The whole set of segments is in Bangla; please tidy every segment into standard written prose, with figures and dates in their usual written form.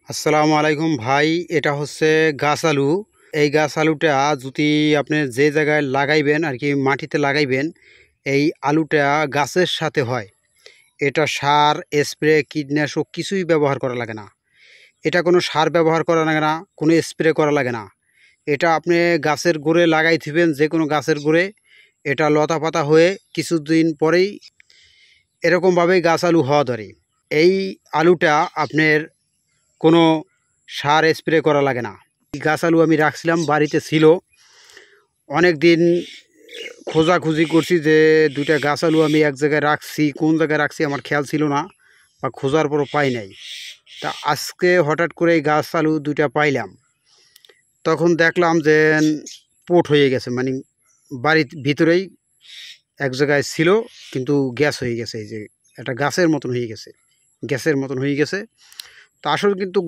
আসসালামু আলাইকুম ভাই, এটা হচ্ছে গাছ আলু। এই গাছ আলুটা যদি আপনি যে জায়গায় লাগাইবেন আর কি মাটিতে লাগাইবেন, এই আলুটা গাছের সাথে হয়। এটা সার স্প্রে কীটনাশক কিছুই ব্যবহার করা লাগে না। এটা কোনো সার ব্যবহার করা লাগে না, কোনো স্প্রে করা লাগে না। এটা আপনি গাছের গোড়ে লাগাই থিবেন, যে কোনো গাছের গোড়ে। এটা লতা পাতা হয়ে কিছুদিন পরেই এরকমভাবেই গাছ আলু হওয়া ধরে। এই আলুটা আপনার কোনো সার স্প্রে করা লাগে না। এই গাছ আলু আমি রাখছিলাম, বাড়িতে ছিল অনেক দিন। খোঁজাখুঁজি করছি যে দুইটা গাছ আলু আমি এক জায়গায় রাখছি, কোন জায়গায় রাখছি আমার খেয়াল ছিল না, বা খোঁজার পরও পাই নাই। তা আজকে হঠাৎ করে এই গাছ আলু দুইটা পাইলাম। তখন দেখলাম যে পোট হয়ে গেছে, মানে বাড়ির ভিতরেই এক জায়গায় ছিল, কিন্তু গ্যাস হয়ে গেছে। এই যে একটা গাছের মতন হয়ে গেছে, গ্যাসের মতন হয়ে গেছে। তো আসলে কিন্তু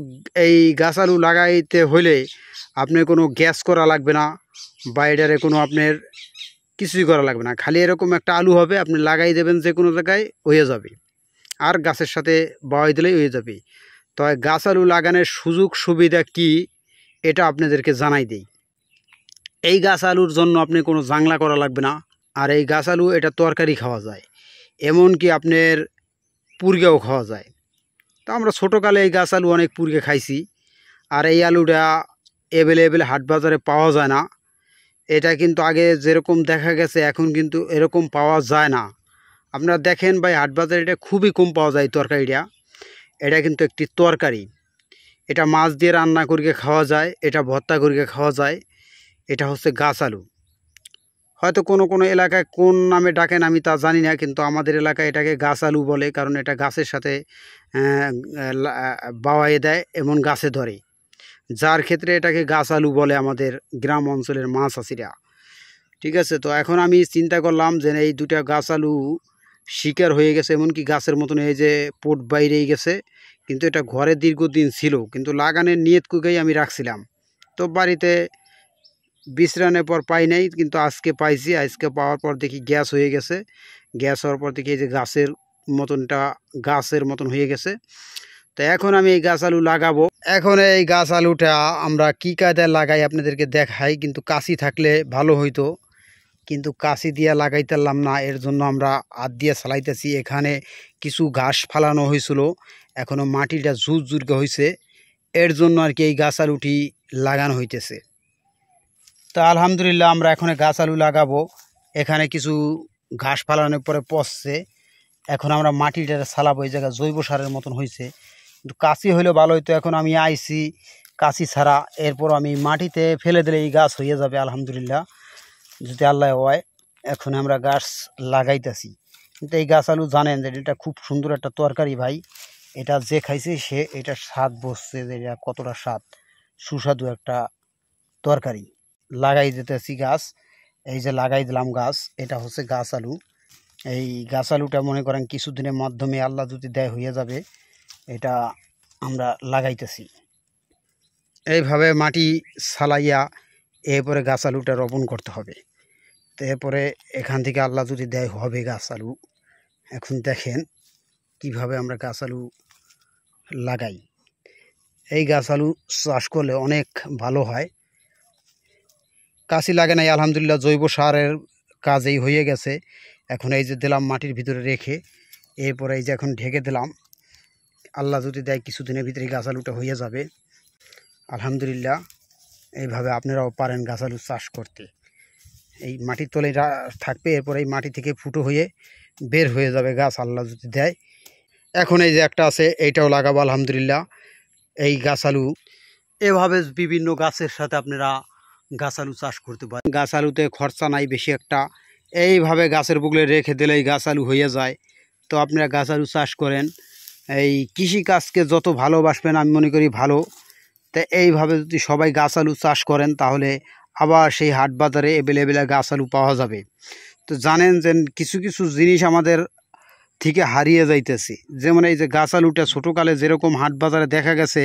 এই গাছ আলু লাগাইতে হইলে আপনার কোনো গ্যাস করা লাগবে না, বাইরে কোনো আপনার কিছুই করা লাগবে না। খালি এরকম একটা আলু হবে, আপনি লাগাই দেবেন যে কোনো জায়গায়, হয়ে যাবে। আর গাছের সাথে বাওয়াই দিলেই হয়ে যাবে। তো গাছ আলু লাগানোর সুযোগ সুবিধা কি, এটা আপনাদেরকে জানাই দিই। এই গাছ আলুর জন্য আপনি কোনো জাংলা করা লাগবে না। আর এই গাছ আলু এটা তরকারি খাওয়া যায়, এমনকি আপনার পুরগাও খাওয়া যায়। তো আমরা ছোটোকালে এই গাছ আলু অনেক পুরগে খাইছি। আর এই আলুটা অ্যাভেলেবেল হাট বাজারে পাওয়া যায় না। এটা কিন্তু আগে যেরকম দেখা গেছে এখন কিন্তু এরকম পাওয়া যায় না। আপনারা দেখেন ভাই, হাট বাজারে এটা খুবই কম পাওয়া যায় তরকারিটা। এটা কিন্তু একটি তরকারি। এটা মাছ দিয়ে রান্না করিয়ে খাওয়া যায়, এটা ভর্তা করিয়ে খাওয়া যায়। এটা হচ্ছে গাছ আলু। হয়তো কোনো কোনো এলাকায় কোন নামে ডাকেন আমি তা জানি না, কিন্তু আমাদের এলাকায় এটাকে গাছ আলু বলে, কারণ এটা গাছের সাথে বাওয়াইয়ে দেয়, এমন গাছে ধরে, যার ক্ষেত্রে এটাকে গাছ আলু বলে আমাদের গ্রাম অঞ্চলের মাছ চাষিরা। ঠিক আছে, তো এখন আমি চিন্তা করলাম যে এই দুটা গাছ আলু শিকার হয়ে গেছে, এমনকি গাছের মতন এই যে পোট বাইরেই গেছে। কিন্তু এটা ঘরে দীর্ঘদিন ছিল, কিন্তু লাগানোর নিয়ত কুকেই আমি রাখছিলাম। তো বাড়িতে বিশ্রামের পর পাই নাই, কিন্তু আজকে পাইছি। আজকে পাওয়ার পর দেখি গ্যাস হয়ে গেছে। গ্যাস হওয়ার পর দেখি এই যে গাছের মতন হয়ে গেছে। তো এখন আমি এই গাছ আলু লাগাবো। এখন এই গাছ আলুটা আমরা কি কায়দায় লাগাই আপনাদেরকে দেখাই, কিন্তু কাশি থাকলে ভালো হইতো, কিন্তু কাশি দিয়া লাগাইতেলাম না। এর জন্য আমরা হাত দিয়ে চালাইতেছি। এখানে কিছু ঘাস ফালানো হয়েছিল, এখনও মাটিটা জুরকে হয়েছে, এর জন্য আর কি এই গাছ আলুটি লাগানো হইতেছে। তো আলহামদুলিল্লাহ আমরা এখন গাছ আলু লাগাবো। এখানে কিছু ঘাস ফালানোর পরে পচছে, এখন আমরা মাটিটা চালাবো। এই জায়গায় জৈব সারের মতন হয়েছে, কিন্তু কাশি হইলে ভালো হইতো। এখন আমি আইছি কাশি ছাড়া, এরপর আমি মাটিতে ফেলে দিলে এই গাছ হয়ে যাবে আলহামদুলিল্লাহ, যদি আল্লাহ হয়। এখন আমরা গাছ লাগাইতেছি। কিন্তু এই গাছ আলু জানেন যে এটা খুব সুন্দর একটা তরকারি ভাই। এটা যে খাইছে সে এটা স্বাদ বসছে যে এটা কতটা স্বাদ, সুস্বাদু একটা তরকারি। লাগাই দিতেছি গাছ, এই যে লাগাই দিলাম গাছ। এটা হচ্ছে গাছ আলু। এই গাছ আলুটা মনে করেন কিছুদিনের মাধ্যমে আল্লাহ যদি দেয় হয়ে যাবে। এটা আমরা লাগাইতেছি এইভাবে মাটি ছালাইয়া, এরপরে গাছ আলুটা রোপণ করতে হবে। তো এরপরে এখান থেকে আল্লাহ যদি দেয় হবে গাছ আলু। এখন দেখেন কিভাবে আমরা গাছ আলু লাগাই। এই গাছ আলু চাষ করলে অনেক ভালো হয়। কাশি লাগে নাই আলহামদুলিল্লাহ, জৈব সারের কাজেই হয়ে গেছে। এখন এই যে দিলাম মাটির ভিতরে রেখে, এরপরে এই যে এখন ঢেকে দিলাম। আল্লাহ যদি দেয় কিছুদিনের ভিতরে গাছ আলুটা হয়ে যাবে আলহামদুলিল্লাহ। এইভাবে আপনারাও পারেন গাছ আলু চাষ করতে। এই মাটির তলে থাকবে, এরপরে এই মাটি থেকে ফুটো হয়ে বের হয়ে যাবে গাছ আল্লাহ যদি দেয়। এখন এই যে একটা আছে, এইটাও লাগাবো আলহামদুলিল্লাহ এই গাছ আলু। এভাবে বিভিন্ন গাছের সাথে আপনারা গাছ আলু চাষ করতে পারেন। গাছ আলুতে খরচা নাই বেশি একটা, এইভাবে গাছের বুকলে রেখে দিলেই গাছ আলু হয়ে যায়। তো আপনারা গাছ আলু চাষ করেন। এই কৃষিকাজকে যত ভালোবাসবেন আমি মনে করি ভালো। তো এইভাবে যদি সবাই গাছ আলু চাষ করেন, তাহলে আবার সেই হাট বাজারে অ্যাভেলেবেল গাছ আলু পাওয়া যাবে। তো জানেন যে কিছু কিছু জিনিস আমাদের থেকে হারিয়ে যাইতেছে, যেমন এই যে গাছ আলুটা ছোটোকালে যেরকম হাট বাজারে দেখা গেছে,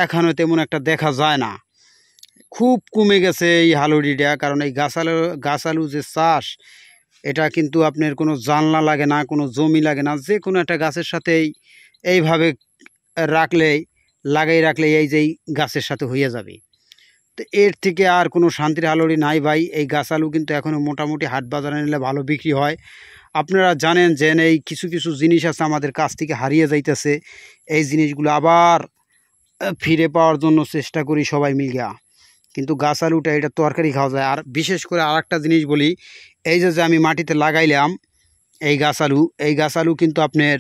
এখনও তেমন একটা দেখা যায় না, খুব কমে গেছে এই হালুডিটা। কারণ এই গাছ আলু যে চাষ, এটা কিন্তু আপনার কোনো জানলা লাগে না, কোনো জমি লাগে না, যে কোনো একটা গাছের সাথেই এইভাবে রাখলেই লাগাই রাখলে এই যেই গাছের সাথে হয়ে যাবে। তো এর থেকে আর কোনো শান্তির হালরি নাই ভাই। এই গাছ আলু কিন্তু এখনও মোটামুটি হাট বাজারে নিলে ভালো বিক্রি হয়। আপনারা জানেন যে এই কিছু কিছু জিনিস আছে আমাদের কাছ থেকে হারিয়ে যাইতেছে, এই জিনিসগুলো আবার ফিরে পাওয়ার জন্য চেষ্টা করি সবাই মিলিয়া। কিন্তু গাছ আলুটা এটা তরকারি খাওয়া যায়। আর বিশেষ করে আর একটা জিনিস বলি, এই যে আমি মাটিতে লাগাইলাম এই গাছ আলু কিন্তু আপনার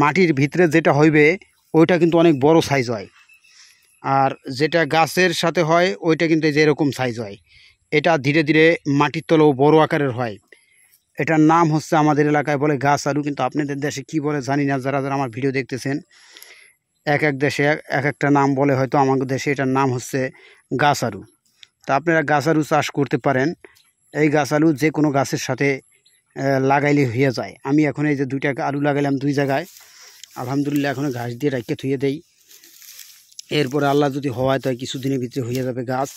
মাটির ভিতরে যেটা হইবে ওইটা কিন্তু অনেক বড় সাইজ হয়, আর যেটা গাছের সাথে হয় ওইটা কিন্তু এই যে এরকম সাইজ হয়। এটা ধীরে ধীরে মাটির তলেও বড় আকারের হয়। এটার নাম হচ্ছে আমাদের এলাকায় বলে গাছ আলু, কিন্তু আপনাদের দেশে কি বলে জানি না। যারা যারা আমার ভিডিও দেখতেছেন এক এক দেশে এক একটা নাম বলে, হয়তো আমাদের দেশে এটার নাম হচ্ছে গাছ আলু। তা আপনারা গাছ আলু চাষ করতে পারেন। এই গাছ আলু যে কোনো গাছের সাথে লাগাইলে হয়ে যায়। আমি এখন এই যে 2টা আলু লাগাইলাম 2 জায়গায়, আলহামদুলিল্লাহ এখনও ঘাস দিয়ে রাখিয়ে থুয়ে দেই। এরপরে আল্লাহ যদি হওয়ায় তো কিছুদিনের ভিতরে হয়ে যাবে গাছ।